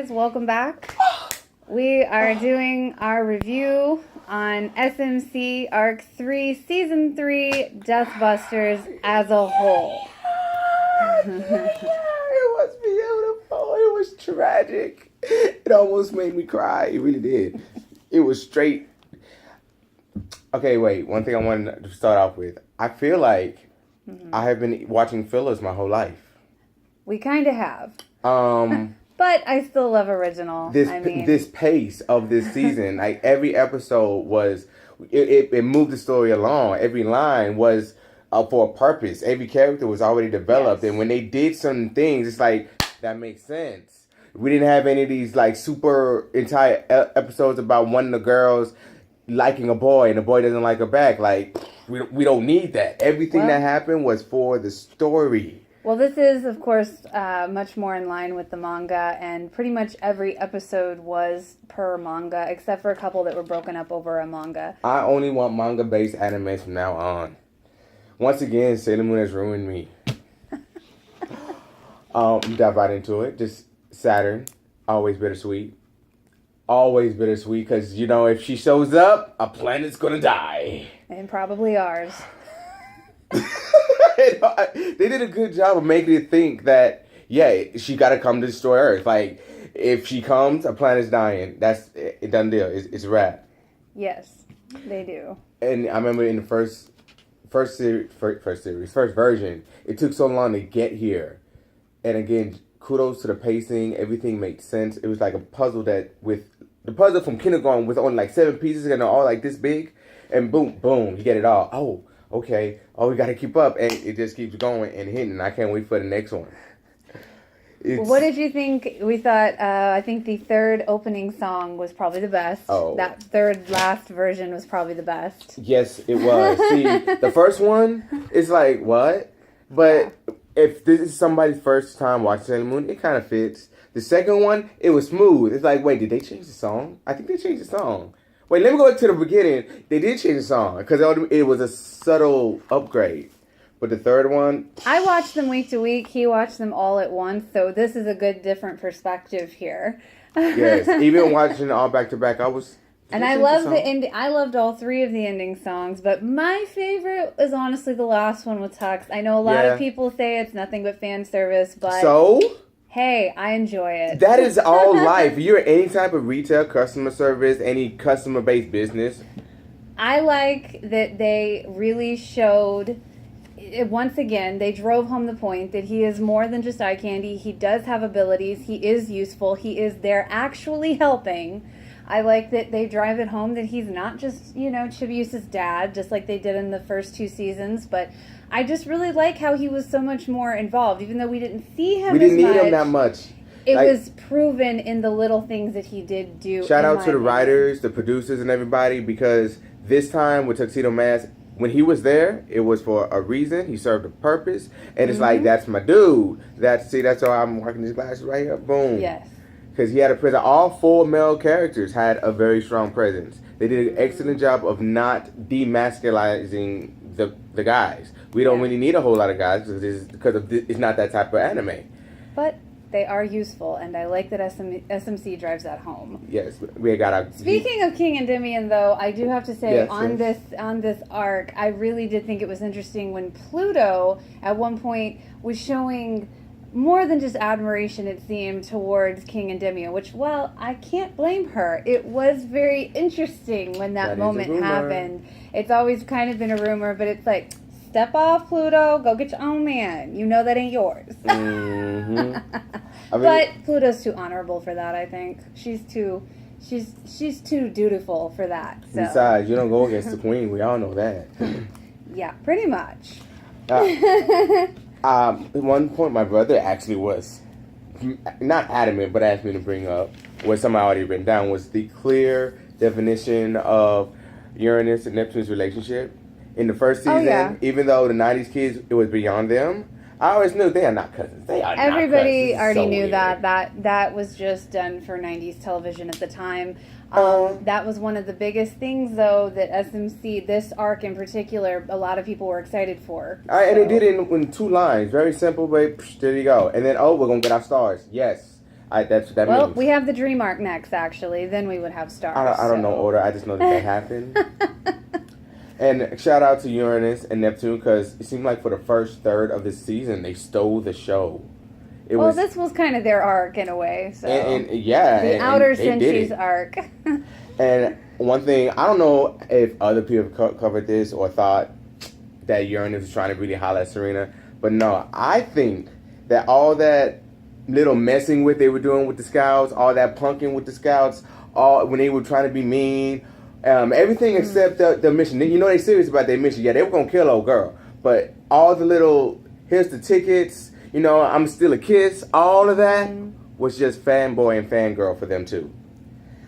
guys, welcome back. We are doing our review on SMC Arc 3, Season 3, Dustbusters as a whole. It was beautiful. It was tragic. It almost made me cry. It really did. It was straight. Okay, wait. One thing I wanted to start off with. I feel like I have been watching fillers my whole life. We kind of have. But I still love original. This pace of this season, like every episode was, it moved the story along. Every line was for a purpose. Every character was already developed, and when they did certain things, it's like that makes sense. We didn't have any of these like super entire episodes about one of the girls liking a boy and the boy doesn't like her back. Like we don't need that. Everything that happened was for the story. Well, this is, of course, much more in line with the manga, and pretty much every episode was per manga, except for a couple that were broken up over a manga. I only want manga-based anime from now on. Once again, Sailor Moon has ruined me. Dive right into it. Just Saturn, always bittersweet. Always bittersweet, because, you know, if she shows up, a planet's gonna die. And probably ours. They did a good job of making it think that, yeah, she got to come to destroy Earth. Like, if she comes, a planet's dying. That's a done deal. It's a wrap. Yes, they do. And I remember in the first version, it took so long to get here. And again, kudos to the pacing. Everything made sense. It was like a puzzle the puzzle from kindergarten with only like 7 pieces and they're all like this big. And boom, boom, you get it all. Oh. Okay. Oh, we got to keep up. And it just keeps going and hitting. I can't wait for the next one. What did you think? We thought, I think the third opening song was probably the best. Oh. That third last version was probably the best. Yes, it was. See, the first one is like, what? But if this is somebody's first time watching Sailor Moon, it kind of fits. The second one, it was smooth. It's like, wait, did they change the song? I think they changed the song. Wait, let me go back to the beginning. They did change the song because it was a subtle upgrade. But the third one... I watched them week to week. He watched them all at once. So this is a good different perspective here. Yes, even watching all back to back, I was... And I love the ending. I loved all 3 of the ending songs, but my favorite is honestly the last one with Tux. I know a lot of people say it's nothing but fan service, but... So... Hey, I enjoy it. That is all life. If you're any type of retail, customer service, any customer-based business. I like that they really showed, once again, they drove home the point that he is more than just eye candy. He does have abilities. He is useful. He is there actually helping. I like that they drive it home that he's not just, Chibiusa's dad, just like they did in the first 2 seasons, but... I just really like how he was so much more involved, even though we didn't see him as much. We didn't need him that much. It was proven in the little things that he did do. Shout out to the writers, the producers, and everybody, because this time with Tuxedo Mask, when he was there, it was for a reason. He served a purpose, and it's like, that's my dude. That's why I'm marking these glasses right here. Boom. Yes. Because he had a presence. All 4 male characters had a very strong presence. They did an excellent job of not demasculizing the guys. We don't really need a whole lot of guys because it's not that type of anime. But they are useful, and I like that SMC drives that home. Yes, we got our... Speaking of King Endymion, though, I do have to say on this arc, I really did think it was interesting when Pluto at one point was showing more than just admiration, it seemed, towards King Endymion, which, well, I can't blame her. It was very interesting when that moment happened. It's always kind of been a rumor, but it's like, step off, Pluto, go get your own man. You know that ain't yours. But Pluto's too honorable for that, I think. She's too dutiful for that. So. Besides, you don't go against the queen. We all know that. Yeah, pretty much. At one point, my brother actually was not adamant, but asked me to bring up what somebody already written down was the clear definition of Uranus and Neptune's relationship. In the first season, even though the 90s kids, it was beyond them, I always knew they are not cousins. They are Everybody not cousins. already So knew weird. that was just done for 90s television at the time. That was one of the biggest things, though, that SMC, this arc in particular, a lot of people were excited for. All right, and they did it in 2 lines. Very simple, but there you go. And then, we're going to get our stars. Yes. That's what that well, means. we have the Dream Arc next, actually. Then we would have stars. I don't know order. I just know that happened. And shout out to Uranus and Neptune because it seemed like for the first third of the season they stole the show. This was kind of their arc in a way. So the outer Senshis arc. And one thing, I don't know if other people have covered this or thought that Uranus was trying to really holler at Serena, but no, I think that all that little messing with they were doing with the scouts, all that punking with the scouts, all when they were trying to be mean, everything except the mission. You know they serious about their mission. Yeah, they were gonna kill old girl, but all the little here's the tickets. You know, I'm still a kiss. All of that was just fanboy and fangirl for them too.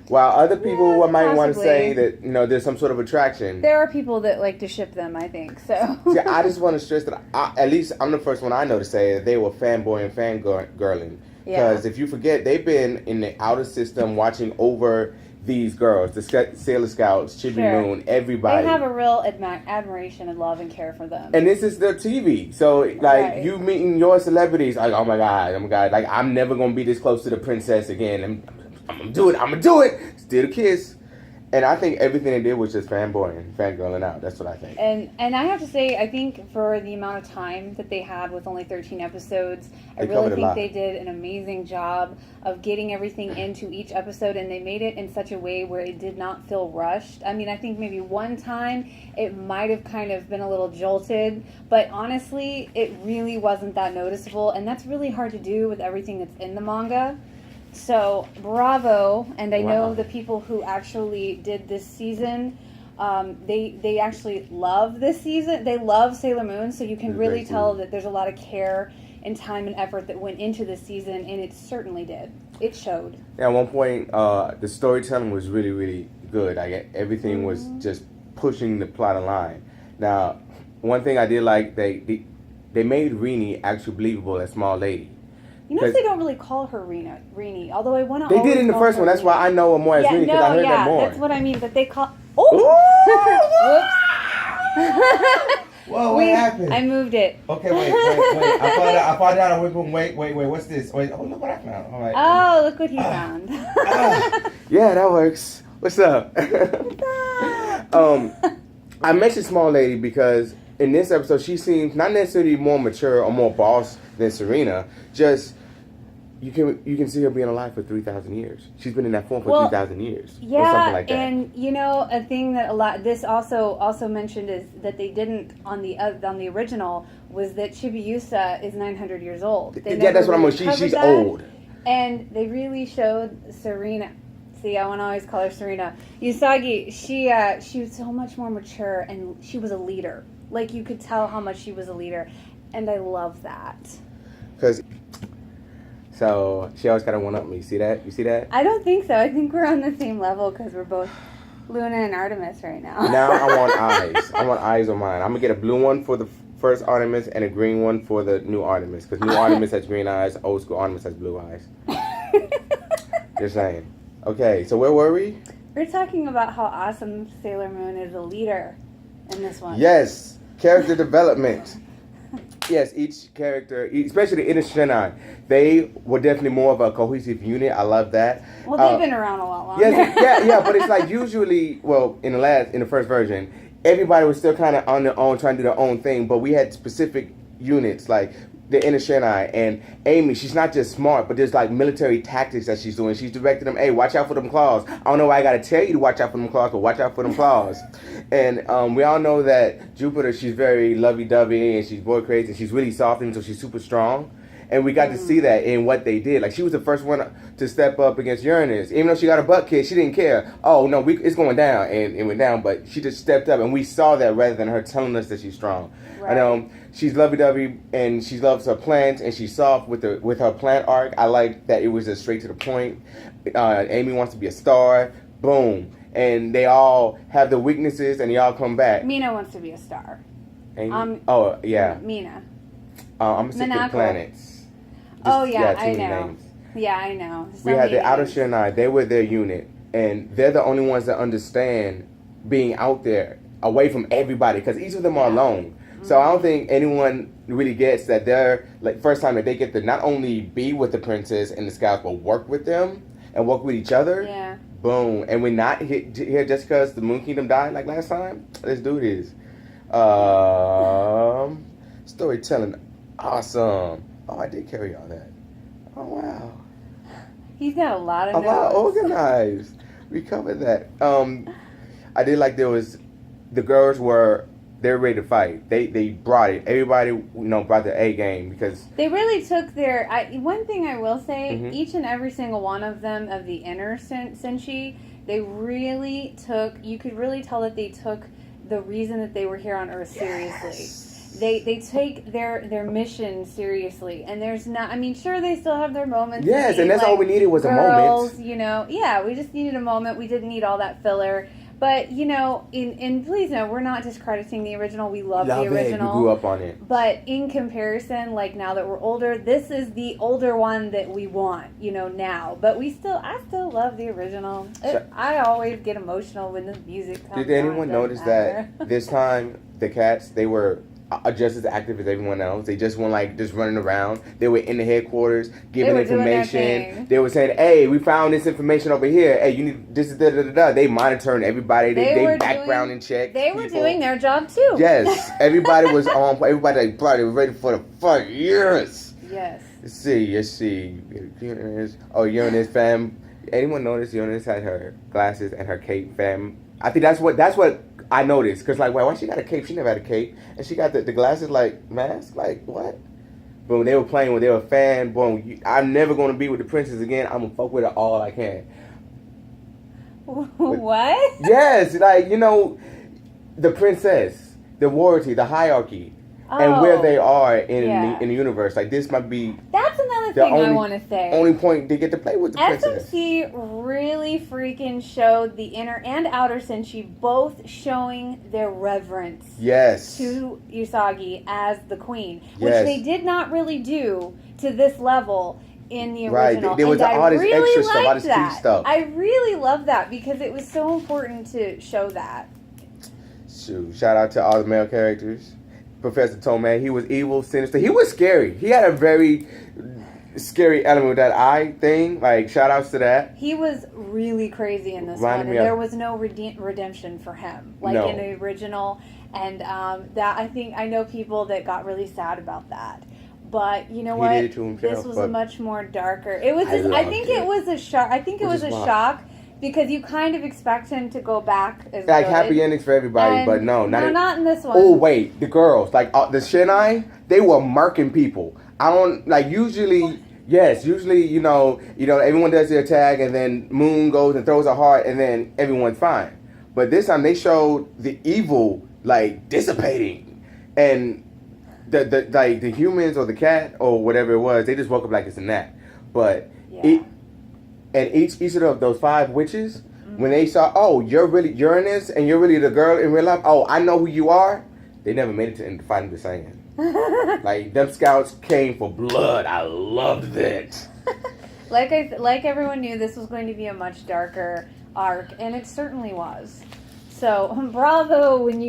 While other people might want to say that, you know, there's some sort of attraction. There are people that like to ship them, I think. So yeah, I just want to stress that at least I'm the first one I know to say that they were fanboy and fangirling. Because if you forget, they've been in the outer system watching over these girls, the Sailor Scouts, Chibi Moon, everybody. They have a real admiration and love and care for them. And this is their TV. So, like, you meeting your celebrities, like, oh my God. Like, I'm never going to be this close to the princess again. I'm gonna do it. Still a kiss. And I think everything they did was just fanboying, fangirling out. That's what I think. And I have to say, I think for the amount of time that they had with only 13 episodes, I really think they did an amazing job of getting everything into each episode, and they made it in such a way where it did not feel rushed. I mean, I think maybe one time it might have kind of been a little jolted, but honestly, it really wasn't that noticeable, and that's really hard to do with everything that's in the manga. So, bravo, and I know the people who actually did this season, they actually love this season. They love Sailor Moon, so you can really tell that there's a lot of care and time and effort that went into this season, and it certainly did. It showed. Yeah, at one point, the storytelling was really, really good. Everything was just pushing the plot along. Now, one thing I did like, they made Rini actually believable as Small Lady. You know, they don't really call her Rini, although I want to. They did in the first one. That's why I know her more as Rini, because I heard that more. That's what I mean. That they call. Oh! Whoops! Whoa! What happened? I moved it. Okay, wait. I found out. Wait. What's this? Wait. Oh, look what I found. All right. Oh, look what he found. Yeah, that works. What's up? I mentioned Small Lady because in this episode she seems not necessarily more mature or more boss than Serena. Just you can see her being alive for 3,000 years. She's been in that form for 3,000 years. Yeah, or something like that. And you know, a thing that this also mentioned is that they didn't on the original was that Chibiusa is 900 years old. That's what I'm saying. She's old. And they really showed Serena. See, I want to always call her Serena. Usagi, she was so much more mature, and she was a leader. Like, you could tell how much she was a leader, and I love that. So she always kind of one-up me. You see that? I don't think so. I think we're on the same level because we're both Luna and Artemis right now. Now I want eyes. I want eyes on mine. I'm going to get a blue one for the first Artemis and a green one for the new Artemis. Because new Artemis has green eyes, old school Artemis has blue eyes. Just saying. Okay, so where were we? We're talking about how awesome Sailor Moon is a leader in this one. Yes, character development. Yes, each character, especially in Shinai, they were definitely more of a cohesive unit. I love that. Well, they've been around a lot longer. Yes, yeah, but it's like usually, well, in the first version, everybody was still kind of on their own, trying to do their own thing, but we had specific units, like the Inner Shinai and Amy. She's not just smart, but there's like military tactics that she's doing. She's directing them, hey, watch out for them claws. I don't know why I gotta tell you to watch out for them claws, but watch out for them claws. And we all know that Jupiter, she's very lovey-dovey and she's boy crazy and she's really soft until she's super strong. And we got to see that in what they did. Like, she was the first one to step up against Uranus. Even though she got a butt kick, she didn't care. Oh, no, it's going down. And it went down. But she just stepped up. And we saw that rather than her telling us that she's strong. Right. And she's lovey-dovey. And she loves her plants. And she's soft with her plant arc. I like that it was just straight to the point. Amy wants to be a star. Boom. And they all have the weaknesses. And they all come back. Mina wants to be a star. Amy? Oh, yeah. Mina. I'm sick of planets. I know. Names. Yeah, I know. We had the Outer Shinai. They were their unit. And they're the only ones that understand being out there, away from everybody. Because each of them are alone. So I don't think anyone really gets that they're like first time that they get to not only be with the princess and the scouts, but work with them and work with each other. Yeah. Boom. And we're not here just because the Moon Kingdom died like last time. Let's do this. Storytelling. Awesome. Oh, I did carry all that. Oh, wow. He's got a lot of A notes. lot organized. We covered that. I did like the girls were ready to fight. They brought it. Everybody, brought their A game because they really took their. One thing I will say, each and every single one of them of the inner Senshi, they really took. You could really tell that they took the reason that they were here on Earth seriously. Yes. They take their mission seriously, and there's not. I mean, sure, they still have their moments. Yes, and that's all we needed was girls, a moment. Yeah, we just needed a moment. We didn't need all that filler. But, in please know, we're not discrediting the original. We love the original. We grew up on it. But in comparison, like now that we're older, this is the older one that we want, now. But I still love the original. I always get emotional when the music comes on. Did anyone notice that this time the cats, they were just as active as everyone else? They just weren't just running around. They were in the headquarters giving information. They were saying, "Hey, we found this information over here. Hey, you need this." They monitoring everybody. They background and check. They were doing their job too. Yes, everybody was on. Everybody was ready for the fight. Yes. Yes. Let's see. Uranus, fam. Anyone notice Uranus had her glasses and her cape, fam? I think that's what I noticed, because why she got a cape? She never had a cape, and she got the glasses mask. What? But when they were playing, when they were a fan, boom, I'm never gonna be with the princess again. I'm gonna fuck with her all I can. What? Yes, the princess, the royalty, the hierarchy, and where they are in the universe. This might be. That's another thing I want to say. Only point they get to play with the princess. SMC really freaking showed the inner and outer Senshi both showing their reverence. Yes. To Usagi as the queen, yes. which they did not really do to this level in the original. Right. There was all this extra stuff, all this key stuff. I really love that because it was so important to show that. Shout out to all the male characters. Professor Tomei, he was evil, sinister. He was scary. He had a very scary element with that eye thing. Shout outs to that. He was really crazy in this one, and there was no redemption for him, in the original. And that I know people that got really sad about that. But you know what? He did it to himself, this was a much more darker. It was. I think it was a shock. I think it was a shock. Because you kind of expect him to go back as good. Happy endings for everybody, but no, not in this one. Oh wait, the girls, the Shinai, they were marking people. I don't usually. Yes, usually everyone does their tag and then Moon goes and throws a heart and then everyone's fine. But this time they showed the evil dissipating, and the humans or the cat or whatever it was, they just woke up like it's a nap. But and each of those 5 witches, when they saw, you're really Uranus and you're really the girl in real life, I know who you are, they never made it to the Fighting the Saiyan. Them scouts came for blood. I loved it. Like everyone knew, this was going to be a much darker arc, and it certainly was. So, bravo when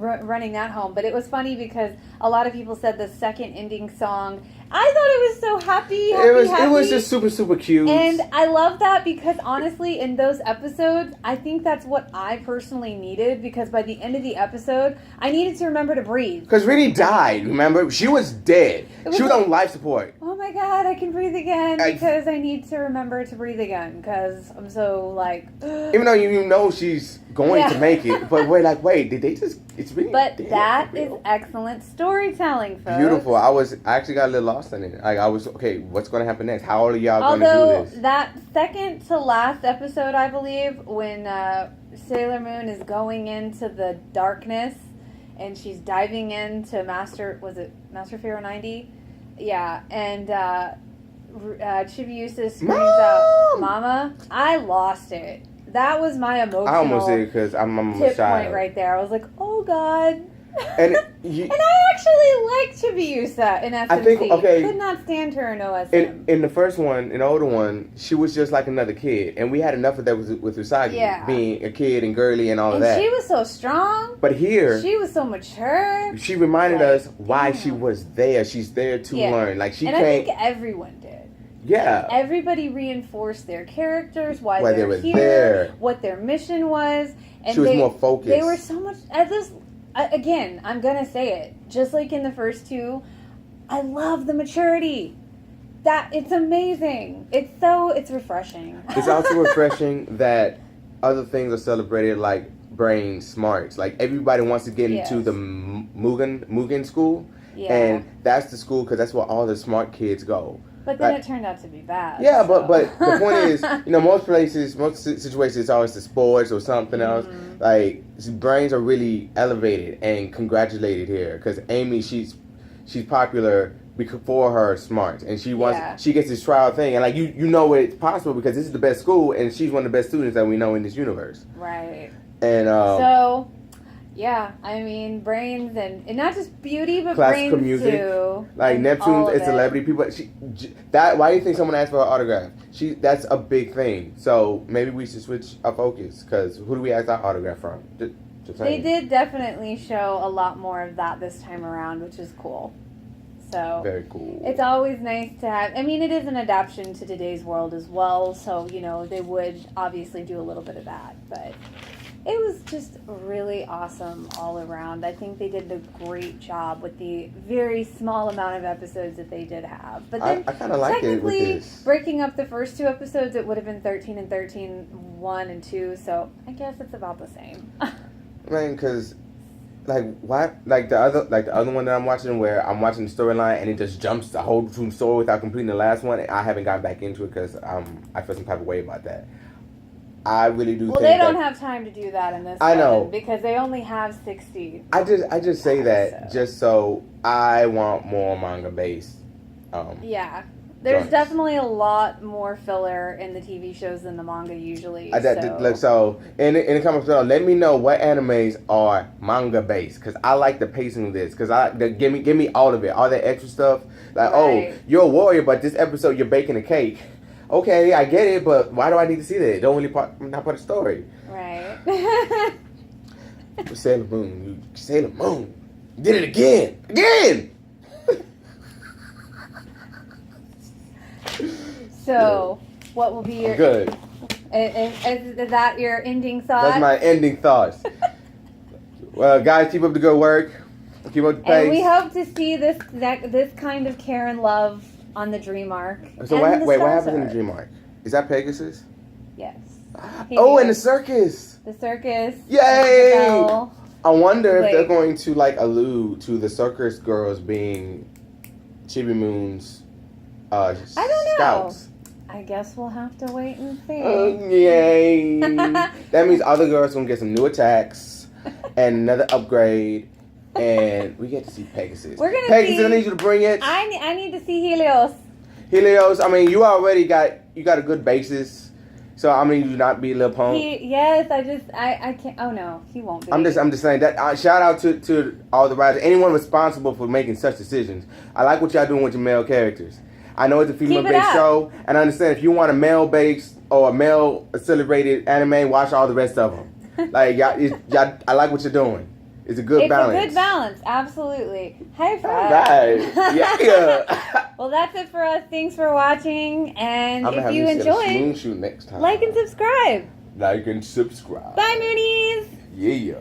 running that home. But it was funny because a lot of people said the second ending song, I thought it was so happy. It was just super, super cute. And I love that because honestly, in those episodes, I think that's what I personally needed, because by the end of the episode, I needed to remember to breathe. Because Rini died, remember? She was dead. She was on life support. Oh my God, I can breathe again because I need to remember to breathe again because I'm so even though you know she's going to make it, but we're wait, did they just, it's really But that is excellent storytelling, folks. Beautiful. I actually got a little lost in it. I was, okay, what's going to happen next? How are y'all going to do this? That second to last episode, I believe, when Sailor Moon is going into the darkness and she's diving into Master Pharaoh 90? Yeah, and Chibiusa screams out, "Mama!" I lost it. That was my emotional I almost did because I'm a tip child. point right there. I was like, oh God. And and I actually liked Chibiusa in SMC. I think, okay. Could not stand her in OSM. In the first one, in the older one, she was just like another kid. And we had enough of that with Usagi. Being a kid and girly and all of that. And she was so strong. But here... She was so mature. She reminded us why she was there. She's there to learn. Like, I think everyone did. Yeah. Everybody reinforced their characters, why they were here, there. What their mission was. And she was more focused. They were so much... Again, I'm going to say it. Just like in the first two, I love the maturity. It's amazing. It's refreshing. It's also refreshing that other things are celebrated, like brain smarts. Like, everybody wants to get into the Mugen school. Yeah. And that's the school because that's where all the smart kids go. But then it turned out to be bad. Yeah, so. but the point is, most places, most situations, it's always the sports or something else. Like, brains are really elevated and congratulated here because Amy, she's popular for her smarts, and she gets this trial thing, and like you know it's possible because this is the best school, and she's one of the best students that we know in this universe. Right. And so. Yeah, I mean brains and not just beauty, but classical brains music. Too. Like Neptune is celebrity people. Why do you think someone asked for her autograph? That's a big thing. So maybe we should switch our focus because who do we ask our autograph from? They did definitely show a lot more of that this time around, which is cool. So very cool. It's always nice to have. I mean, it is an adaptation to today's world as well. So they would obviously do a little bit of that, but. It was just really awesome all around. I think they did a great job with the very small amount of episodes that they did have. But then, I kind of like it with this. Breaking up the first two episodes, it would have been 13 and 13, 1 and 2. So I guess it's about the same. Man, because why? Like the other one that I'm watching, where I'm watching the storyline and it just jumps the whole story without completing the last one. I haven't gotten back into it because I feel some type of way about that. I really do. Well, they don't have time to do that in this. I know because they only have 60. I just say that just so I want more manga based. Yeah, there's definitely a lot more filler in the TV shows than the manga usually. So in the comments below, let me know what animes are manga based because I like the pacing of this because give me all of it, all that extra stuff. Like oh, you're a warrior, but this episode you're baking a cake. Okay, I get it, but why do I need to see that? It don't really not part of the story. Right. Sailor Moon. Sailor Moon. You did it again. Again! So, what will be your... Good. Is that your ending thought? That's my ending thoughts. Well, guys, keep up the good work. Keep up the pace. And we hope to see this kind of care and love on the Dream Arc. So what happens in the Dream Arc? Is that Pegasus? Yes. And the circus. The circus. Yay! I wonder if they're going to allude to the circus girls being Chibi Moon's scouts. I don't know. I guess we'll have to wait and see. Yay! That means other girls gonna get some new attacks and another upgrade. And we get to see Pegasus. We're gonna Pegasus, see, I need you to bring it. I need to see Helios. Helios, I mean, you already got a good basis. So I mean, you not be Lil Pump. I can't. Oh no, he won't be. I'm just saying that. Shout out to all the writers, anyone responsible for making such decisions. I like what y'all doing with your male characters. I know it's a female-based show, and I understand if you want a male-based or a male-celebrated anime, watch all the rest of them. Y'all, I like what you're doing. It's a good balance. It's a good balance, absolutely. High five. Right. Yeah. Well, that's it for us. Thanks for watching. And if you enjoyed, next time. like and subscribe. Like and subscribe. Bye, Moonies. Yeah.